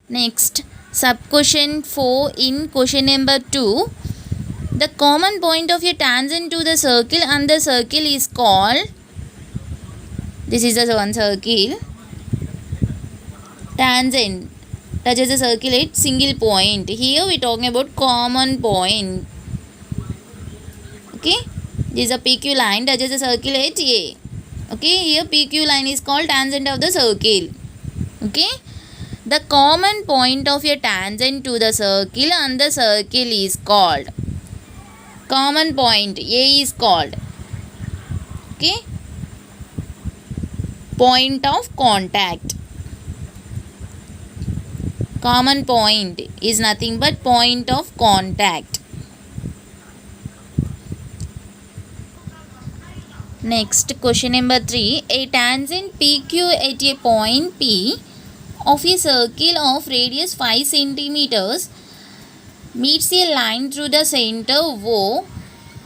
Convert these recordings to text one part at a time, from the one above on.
Next, sub-question 4 in question number 2. The common point of a tangent to the circle and the circle is called, this is the one circle, tangent touches the circle at single point. Here we are talking about common point. Okay, this is a PQ line touches the circle at A. Okay, here PQ line is called tangent of the circle. Okay, the common point of a tangent to the circle and the circle is called, common point A is called, okay, point of contact. Common point is nothing but point of contact. Next, question number 3. A tangent PQ at a point P of a circle of radius 5 cm meets a line through the center O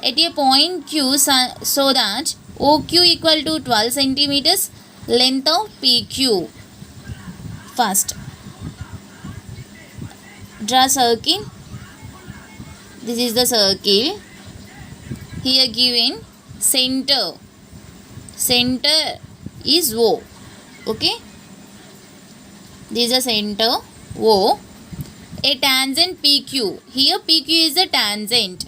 at a point Q so that OQ equal to 12 cm, length of PQ. First, draw circle. This is the circle. Here given center is O. Okay, this is the center O. A tangent PQ. Here PQ is a tangent.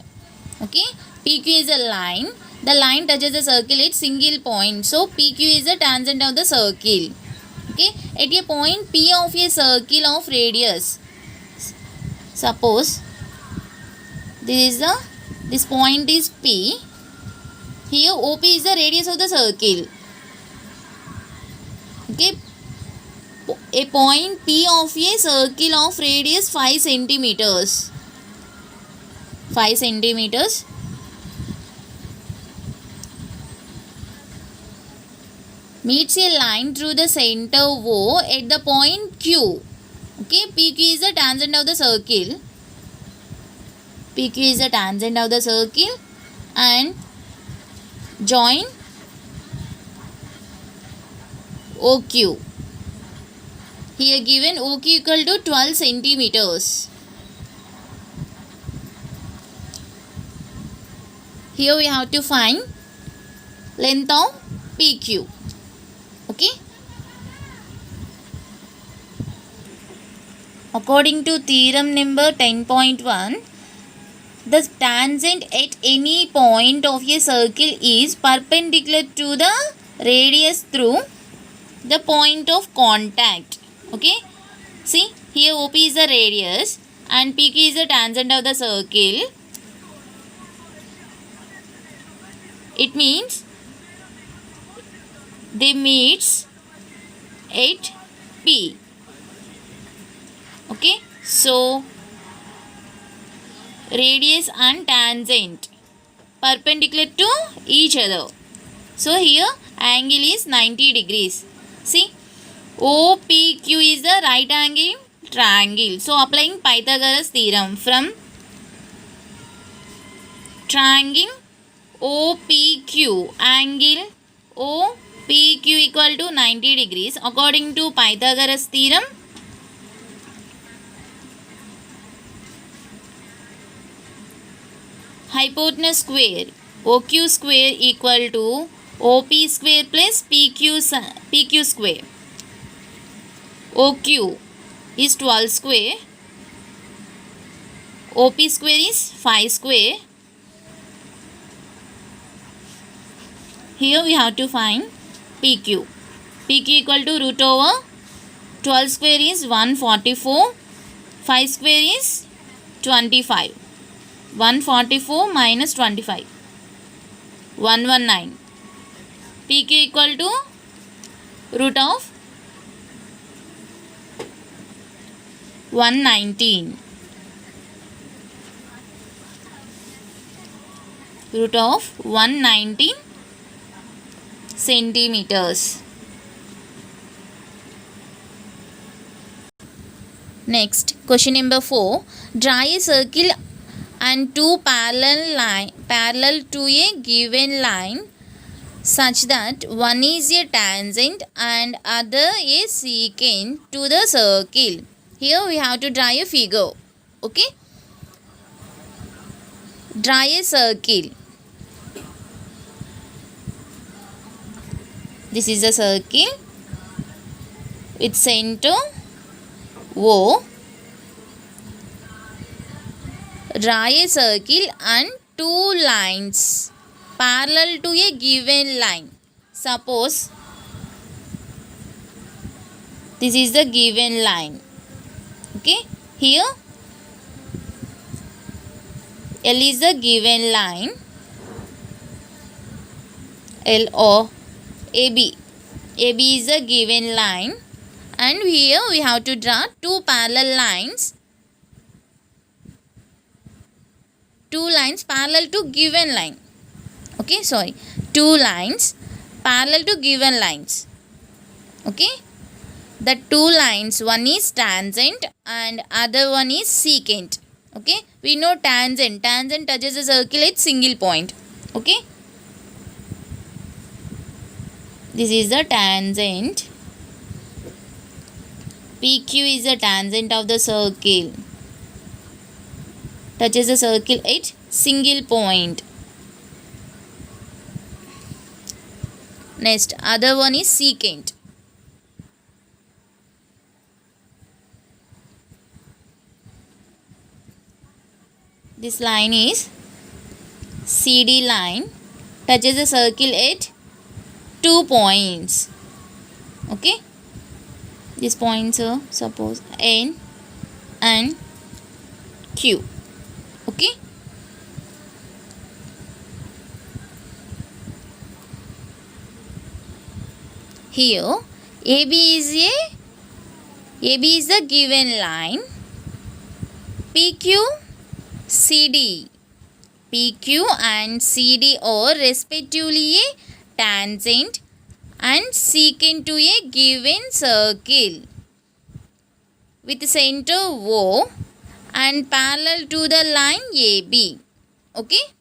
Okay, PQ is a line. The line touches the circle at single point. So PQ is the tangent of the circle. Okay, at a point P of a circle of radius. Suppose this point is P. Here OP is the radius of the circle. Okay, a point P of a circle of radius 5 centimeters. 5 centimeters. Meets a line through the center O at the point Q. Okay, PQ is the tangent of the circle. PQ is the tangent of the circle and join OQ. Here given OQ equal to 12 centimeters. Here we have to find length of PQ. Okay. According to theorem number 10.1, the tangent at any point of a circle is perpendicular to the radius through the point of contact. Okay, see here OP is the radius and PQ is the tangent of the circle. It means they meets at P. Okay, so radius and tangent perpendicular to each other. So here angle is 90 degrees. See, OPQ is the right angle triangle. So applying Pythagoras theorem from triangle OPQ, angle OPQ equal to 90 degrees. According to Pythagoras theorem, hypotenuse square OQ square equal to OP square plus PQ square. OQ is 12 square, OP square is 5 square. Here we have to find PQ. PQ equal to root over 12 square is 144, 5 square is 25. 144 minus 25, 119. PQ equal to root of 119. Root of 119 centimeters. Next, question number 4. Draw a circle and two parallel to a given line such that one is a tangent and other a secant to the circle. Here we have to draw a figure. Okay. Draw a circle. This is a circle with center O. Draw a circle and two lines parallel to a given line. Suppose this is the given line. Okay, here L is the given line, L or AB. AB is the given line, and here we have to draw two parallel lines. Two lines parallel to given line. Okay, sorry. Two lines parallel to given lines. Okay. The two lines, one is tangent and other one is secant. Okay. We know tangent. Tangent touches a circle at single point. Okay. This is the tangent. PQ is the tangent of the circle. Touches the circle at single point. Next, other one is secant. This line is CD line, touches the circle at 2 points. Okay. These points are suppose N and Q. Okay. Here AB is the given line. PQ, CD. PQ and CD are respectively a tangent and secant to a given circle with center O and parallel to the line AB. Okay.